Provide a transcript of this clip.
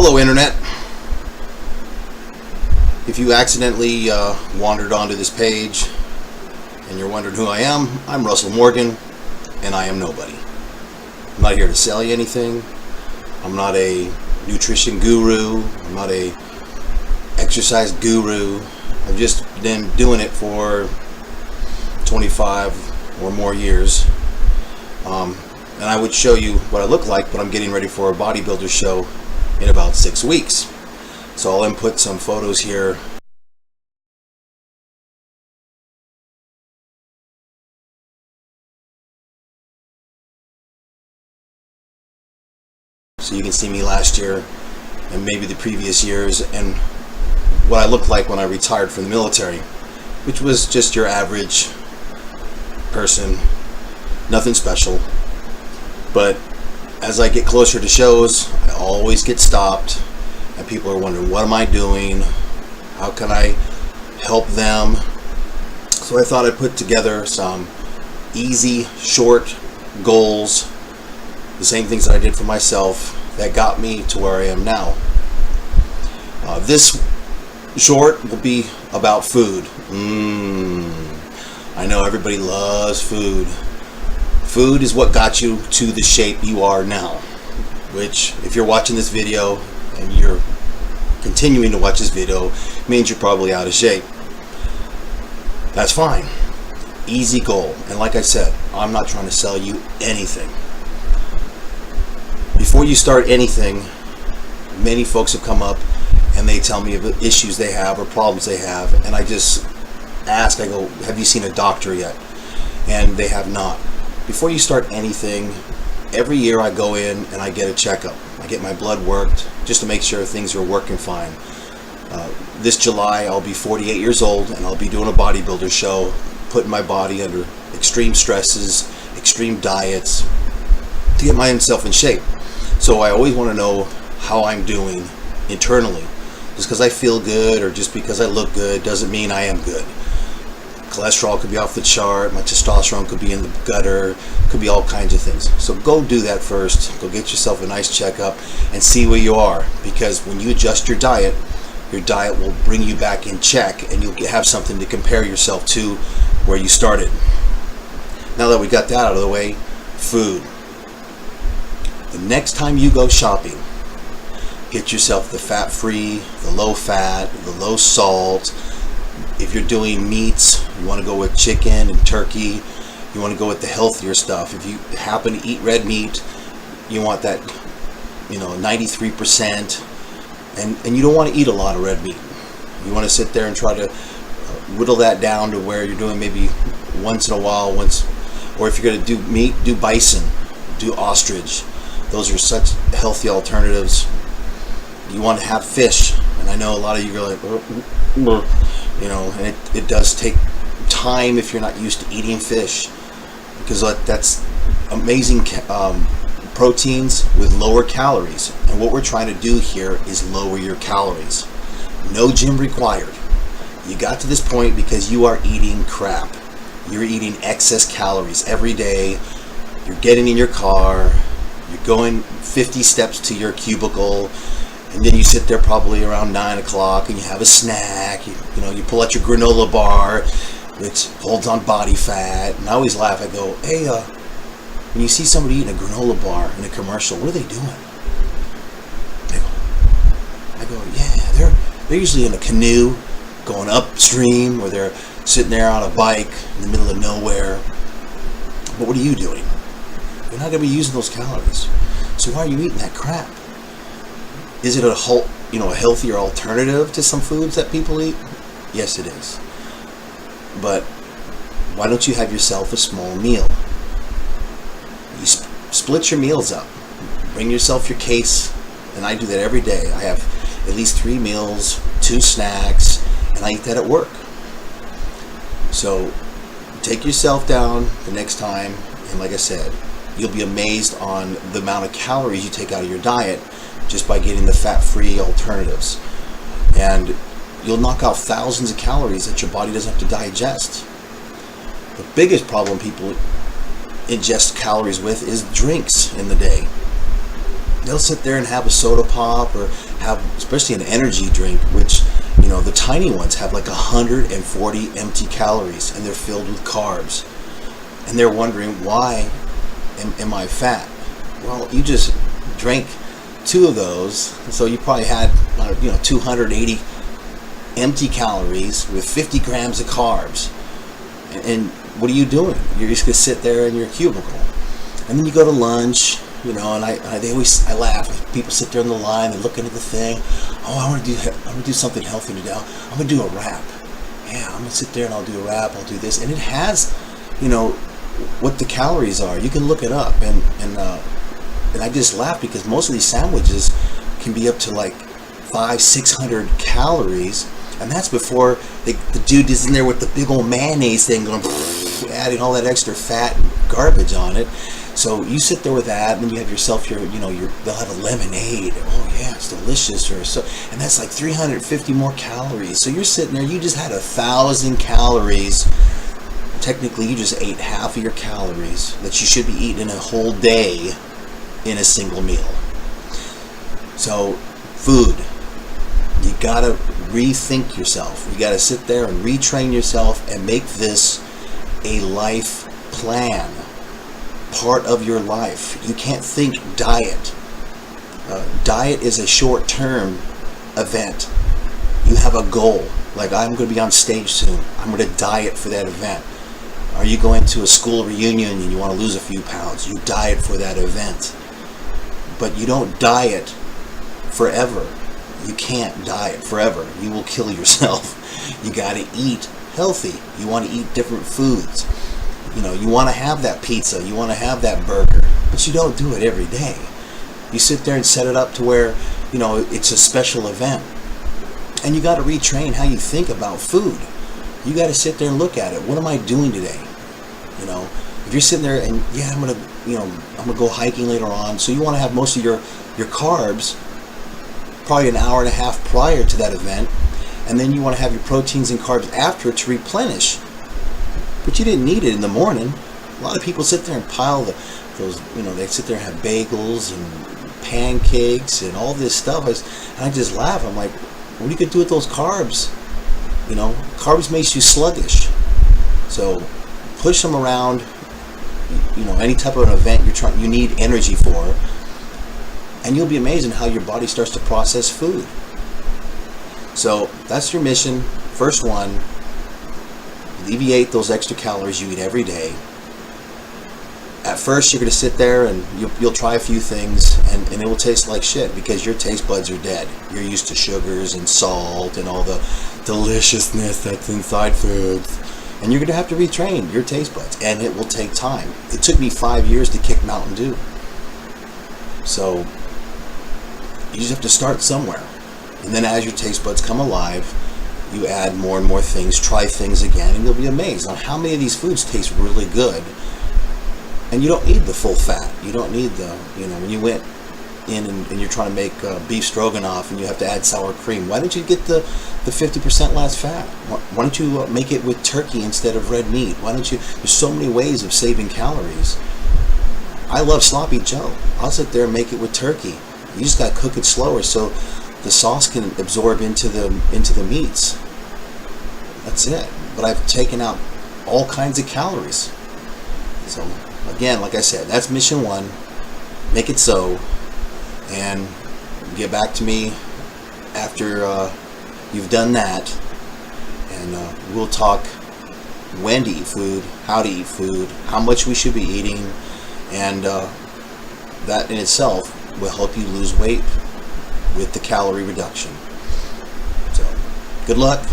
Hello Internet. If you accidentally wandered onto this page and you're wondering who I am, I'm Russell Morgan and I am nobody. I'm not here to sell you anything. I'm not a nutrition guru. I'm not a exercise guru. I've just been doing it for 25 or more years. And I would show you what I look like, but I'm getting ready for a bodybuilder show in about 6 weeks. So I'll input some photos here. So you can see me last year and maybe the previous years and what I looked like when I retired from the military, which was just your average person, nothing special. But as I get closer to shows, I always get stopped and people are wondering, what am I doing? How can I help them? So I thought I'd put together some easy, short goals, the same things that I did for myself that got me to where I am now. This short will be about food. I know everybody loves food. Food is what got you to the shape you are now, which if you're watching this video and you're continuing to watch this video means you're probably out of shape. That's fine. Easy goal. And like I said, I'm not trying to sell you anything. Before you start anything, many folks have come up and they tell me about issues they have or problems they have, and I just ask, I go, have you seen a doctor yet? And they have not. Before you start anything, every year I go in and I get a checkup. I get my blood worked just to make sure things are working fine. This July I'll be 48 years old and I'll be doing a bodybuilder show, putting my body under extreme stresses, extreme diets to get myself in shape. So I always want to know how I'm doing internally. Just because I feel good or just because I look good doesn't mean I am good. Cholesterol could be off the chart, my testosterone could be in the gutter, could be all kinds of things. So go do that first. Go get yourself a nice checkup and see where you are, because when you adjust your diet will bring you back in check and you'll have something to compare yourself to where you started. Now that we got that out of the way, food. The next time you go shopping, get yourself the fat-free, the low-fat, the low-salt. If you're doing meats, you want to go with chicken and turkey. You want to go with the healthier stuff. If you happen to eat red meat, you want that, 93%. And you don't want to eat a lot of red meat. You want to sit there and try to whittle that down to where you're doing maybe once in a while, or if you're going to do meat, do bison, do ostrich. Those are such healthy alternatives. You want to have fish, and I know a lot of you are like, and it does take time if you're not used to eating fish, because that's amazing proteins with lower calories. And what we're trying to do here is lower your calories. No gym required. You got to this point because you are eating crap. You're eating excess calories every day. You're getting in your car. You're going 50 steps to your cubicle. And then you sit there probably around 9 o'clock and you have a snack. You pull out your granola bar, which holds on body fat. And I always laugh. I go, hey, when you see somebody eating a granola bar in a commercial, what are they doing? I go, yeah, they're usually in a canoe going upstream, or they're sitting there on a bike in the middle of nowhere. But what are you doing? You're not going to be using those calories. So why are you eating that crap? Is it a healthier alternative to some foods that people eat? Yes, it is. But why don't you have yourself a small meal? You split your meals up. Bring yourself your case, and I do that every day. I have at least 3 meals, 2 snacks, and I eat that at work. So take yourself down the next time, and like I said, you'll be amazed on the amount of calories you take out of your diet just by getting the fat-free alternatives. And you'll knock out thousands of calories that your body doesn't have to digest. The biggest problem people ingest calories with is drinks in the day. They'll sit there and have a soda pop or have, especially an energy drink, which, you know, the tiny ones have like 140 empty calories and they're filled with carbs. And they're wondering, why am I fat? Well, you just drank 2 of those, so you probably had 280 empty calories with 50 grams of carbs. And what are you doing? You're just gonna sit there in your cubicle, and then you go to lunch, and I laugh. People sit there in the line, they're looking at the thing. Oh, I want to do something healthy today. I'm gonna do a wrap. Yeah, I'm gonna sit there and I'll do a wrap. I'll do this, and it has, what the calories are. You can look it up, and I just laugh because most of these sandwiches can be up to like 500-600 calories, and that's before the dude is in there with the big old mayonnaise thing going, adding all that extra fat and garbage on it. So you sit there with that, and then you have yourself they'll have a lemonade. Oh yeah, it's delicious, and that's like 350 more calories. So you're sitting there, you just had 1,000 calories. Technically, you just ate half of your calories that you should be eating in a whole day in a single meal. So, food. You gotta rethink yourself. You gotta sit there and retrain yourself and make this a life plan. Part of your life. You can't think diet. Diet is a short-term event. You have a goal. Like, I'm going to be on stage soon. I'm going to diet for that event. Are you going to a school reunion and you want to lose a few pounds? You diet for that event. But you don't diet forever. You can't diet forever. You will kill yourself. You got to eat healthy. You want to eat different foods. You want to have that pizza. You want to have that burger. But you don't do it every day. You sit there and set it up to where, it's a special event. And you got to retrain how you think about food. You got to sit there and look at it. What am I doing today? If you're sitting there and I'm gonna go hiking later on, so you want to have most of your carbs probably an hour and a half prior to that event, and then you want to have your proteins and carbs after to replenish. But you didn't need it in the morning. A lot of people sit there and pile those. They sit there and have bagels and pancakes and all this stuff. And I just laugh. I'm like, what are you gonna do with those carbs? Carbs makes you sluggish. So push them around. Any type of an event you need energy for, and you'll be amazed at how your body starts to process food. So that's your mission. First one, alleviate those extra calories you eat every day. At first, you're going to sit there and you'll try a few things, and it will taste like shit because your taste buds are dead. You're used to sugars and salt and all the deliciousness that's inside foods. And you're going to have to retrain your taste buds, and it will take time. It took me 5 years to kick Mountain Dew. So you just have to start somewhere. And then as your taste buds come alive, you add more and more things, try things again, and you'll be amazed on how many of these foods taste really good. And you don't need the full fat. You don't need when you went in and you're trying to make beef stroganoff and you have to add sour cream, why don't you get the 50% less fat? Why don't you make it with turkey instead of red meat? There's so many ways of saving calories. I love sloppy Joe. I'll sit there and make it with turkey. You just got to cook it slower so the sauce can absorb into the meats. That's it. But I've taken out all kinds of calories. So again, like I said, that's mission 1. Make it so, and get back to me after you've done that, and we'll talk when to eat food, how to eat food, how much we should be eating, and that in itself will help you lose weight with the calorie reduction. So, good luck.